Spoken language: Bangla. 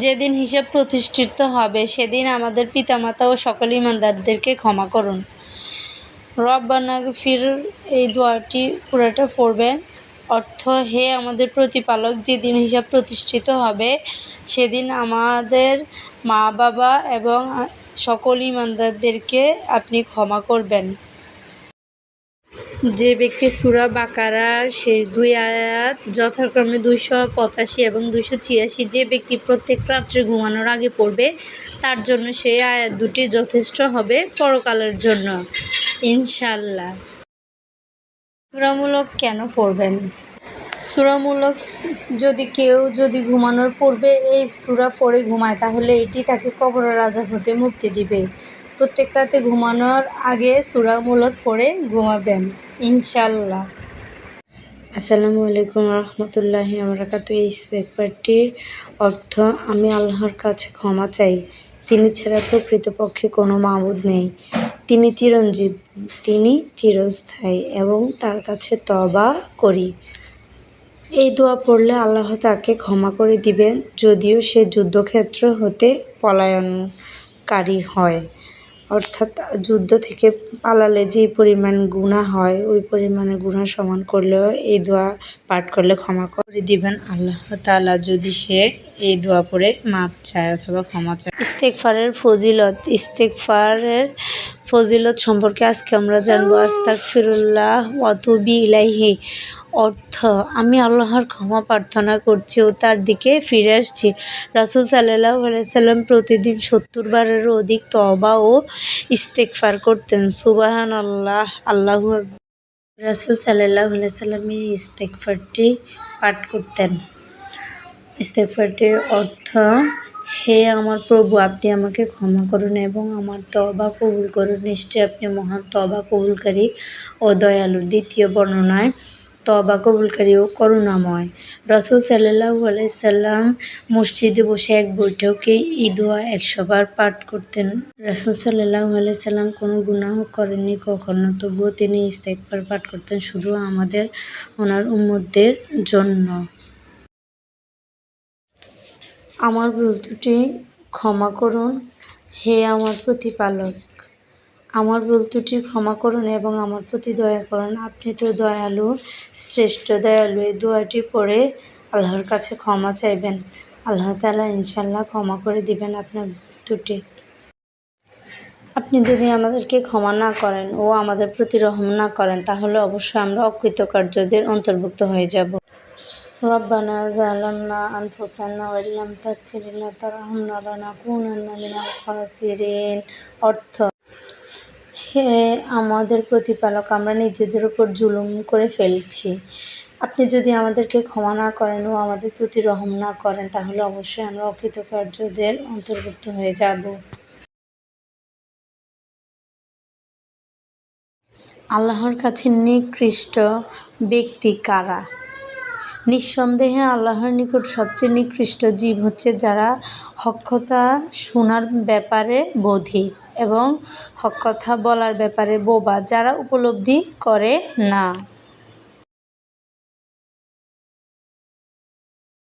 যেদিন হিসাব প্রতিষ্ঠিত হবে সেদিন আমাদের পিতামাতা ও সকল ঈমানদারদেরকে ক্ষমা করুন। রব্বানা গফির, এই দোয়াটি পুরোটা পড়বেন। অর্থ: হে আমাদের প্রতিপালক, যেদিন হিসাব প্রতিষ্ঠিত হবে সেদিন আমাদের মা বাবা এবং সকল ঈমানদারদেরকে আপনি ক্ষমা করবেন। যে ব্যক্তি সূরা বাকারার শেষ দুই আয়াত যথাক্রমে 285 এবং 286 যে ব্যক্তি প্রত্যেক রাত্রে ঘুমানোর আগে পড়বে তার জন্য সেই আয়াত দুটি যথেষ্ট হবে পরকালের জন্য ইনশাআল্লাহ। সূরামূলক কেন পড়বেন? সূরামূলক কেউ যদি ঘুমানোর পূর্বে এই সূরা পড়ে ঘুমায় তাহলে এটি তাকে কবরের আযাব হতে মুক্তি দিবে। প্রত্যেক রাতে ঘুমানোর আগে সূরামূলক পড়ে ঘুমাবেন ইনশাআল্লাহ। আসসালামু আলাইকুম রহমতুল্লাহি ওয়া বারাকাতুহু। এই ইস্তেগফারটির অর্থ: আমি আল্লাহর কাছে ক্ষমা চাই, তিনি ছাড়া প্রকৃতপক্ষে কোনো মাবুদ নেই, তিনি চিরঞ্জীব, তিনি চিরস্থায়ী এবং তার কাছে তওবা করি। এই দোয়া পড়লে আল্লাহ তাকে ক্ষমা করে দিবেন যদিও সে যুদ্ধক্ষেত্র হতে পলায়নকারী হয়। অর্থাৎ যুদ্ধ থেকে পালালে যে পরিমাণ গুনাহ হয় ওই পরিমাণে গুনাহ সমান করলেও এই দোয়া পাঠ করলে ক্ষমা করে দিবেন আল্লাহ তাআলা যদি সে এই দোয়া পড়ে মাপ চায় অথবা ক্ষমা চায়। ইস্তেগফারের ফজিলত। ইস্তেগফারের ফজিলত সম্পর্কে আজকে আমরা জানবো। আস্তাগফিরুল্লাহ ওয়া আতুবু ইলাইহি অর্থ: আমি আল্লাহর ক্ষমা প্রার্থনা করছি ও তার দিকে ফিরে আসছি। রাসূল সাল্লাল্লাহু আলাইহি সাল্লাম প্রতিদিন 70 বারেরও অধিক তওবা ও ইস্তেগফার করতেন। সুবহানাল্লাহ, আল্লাহু আকবার। রাসূল সাল্লাল্লাহু আলাইহি সাল্লাম এই ইস্তেগফারটি পাঠ করতেন। ইস্তেগফারটির অর্থ: হে আমার প্রভু, আপনি আমাকে ক্ষমা করুন এবং আমার তওবা কবুল করুন। নিশ্চয়ই আপনি মহান তওবা কবুলকারী ও দয়ালু। দ্বিতীয় বর্ণনায় তওবা কবুলকারী ও করুণাময়। রাসূল সাল্লাল্লাহু আলাইহি সাল্লাম মসজিদে বসে এক বৈঠকে এই দোয়া 100 বার পাঠ করতেন। রাসূল সাল্লাল্লাহু আলাইহি সাল্লাম কোনো গুনাহ করেননি কখনো, তবুও তিনি ইস্তেগফার পাঠ করতেন শুধু আমাদের ওনার উম্মতদের জন্য। আমার ভুল ত্রুটি ক্ষমা করুন, হে আমার প্রতিপালক, আমার ভুল ত্রুটি ক্ষমা করুন এবং আমার প্রতি দয়া করুন, আপনি তো দয়ালু, শ্রেষ্ঠ দয়ালু। এই দোয়াটি পড়ে আল্লাহর কাছে ক্ষমা চাইবেন, আল্লাহ তাআলা ইনশাআল্লাহ ক্ষমা করে দিবেন আপনার ভুল ত্রুটি। আপনি যদি আমাদেরকে ক্ষমা না করেন ও আমাদের প্রতি রহম না করেন তাহলে অবশ্যই আমরা অকৃতকার্যদের অন্তর্ভুক্ত হয়ে যাব। রব্বানা যালামনা আনফুসানা ওয়া ইল্লাম তাগফির লানা ওয়া তারহামনা লানাকুনান্না মিনাল খাসিরিন অর্থ: হে আমাদের প্রতিপালক, আমরা নিজেদের উপর জুলুম করে ফেলেছি। আপনি যদি আমাদেরকে ক্ষমা না করেন ও আমাদের প্রতি রহম না করেন তাহলে অবশ্যই আমরা অকৃতকার্যদের অন্তর্ভুক্ত হয়ে যাব। আল্লাহর কাছে নিকৃষ্ট ব্যক্তি কারা? নিঃসন্দেহে আল্লাহর নিকট সবচেয়ে নিকৃষ্ট জীব হচ্ছে যারা হক কথা শোনার ব্যাপারে বধির এবং হক কথা বলার ব্যাপারে বোবা, যারা উপলব্ধি করে না।